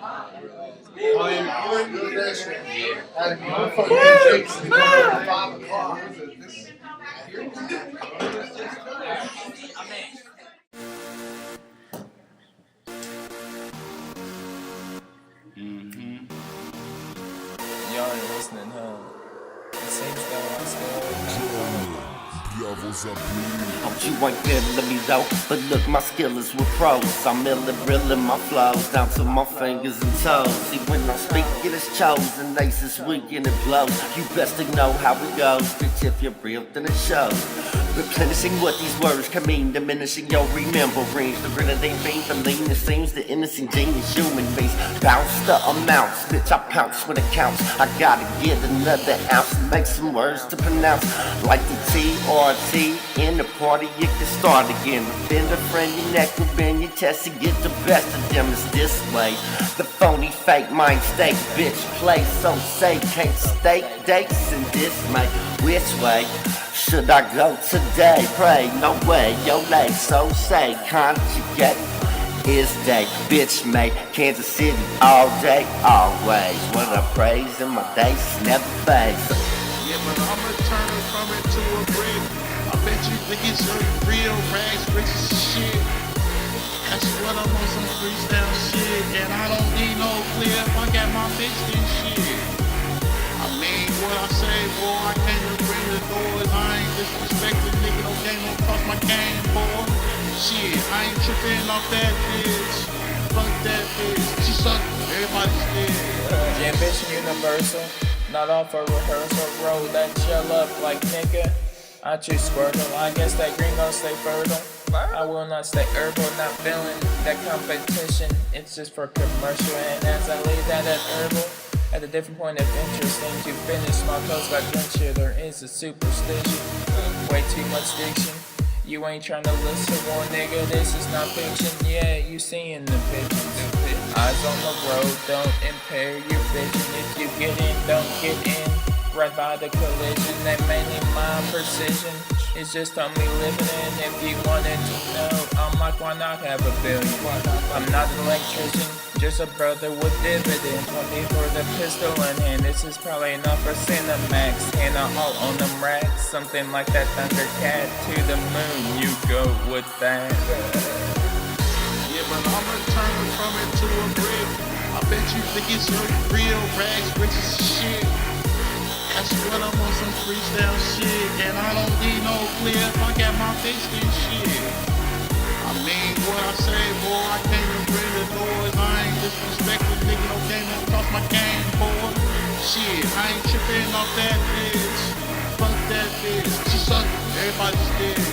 Oh, yeah, you ain't doing that shit. Like, motherfucker, takes it at 5 o'clock. Y'all ain't listening, huh? It seems that I'm still. Oh, you ain't feeling me though, but look, my skill is with pros. I'm real in my flows, down to my fingers and toes. See, when I speak, it is chosen, aces weak and it blows. You best to know how it goes, bitch, if you're real, then it shows. Replenishing what these words can mean, diminishing your rememberings. The real they mean, the lean, it seems the innocent genius human beings. Bounce the amounts, bitch, I pounce when it counts. I gotta get another ounce and make some words to pronounce. Like the TRT in the party, you can start again. Bend a friend, your neck will bend your chest to get the best of them. It's this way. The phony fake mind state, bitch, play so safe. Can't stake dates in this, mate. Which way should I go today? Pray, no way, yo late, so say, conjugate is day, bitch mate, Kansas City all day, always. What I praise in my days never fades. Yeah, but I'ma turn it from it to a brick. I bet you think it's a real rags, rich as shit. That's what I'm on some freestyle shit, and I don't need no clip. I got my bitch and shit. I mean, what I say, boy, I can't even bring the doors. I ain't disrespecting, nigga, no game, don't cross my game, boy. Shit, I ain't tripping off that bitch. Fuck that bitch, she suck, everybody's dead. Yeah, ambition universal, not off a rehearsal. Roll that shell up like nigga. I choose Squirtle, I guess that green gon' stay fertile. I will not stay herbal, not feeling that competition. It's just for commercial, and as I leave that at herbal, at a different point of interest, things you finish, small toes got clincher. There is a superstition, way too much diction. You ain't tryna listen, one nigga, this is not fiction. Yeah, you seeing the pigeons. Eyes on the road, don't impair your vision. If you get in, don't get in. Right by the collision, that mainly my precision. It's just only living in. If you wanted to know, I'm like, why not have a billion? I'm not an electrician, just a brother with dividends. 20 for the pistol in hand. This is probably enough for Cinemax. And all on them racks, something like that Thundercat. To the moon, you go with that. Yeah, but I'ma turn it from it to a brick. I bet you think it's a real rags, rich as shit. That's what I'm on some freestyle shit, and I don't need no clip. I got my bitch and shit. I mean, what I say, boy, I can't even bring the doors. I ain't disrespecting, nigga, no game, don't cross my game, boy. Shit, I ain't tripping off that bitch. Fuck that bitch, she suck, everybody's dead.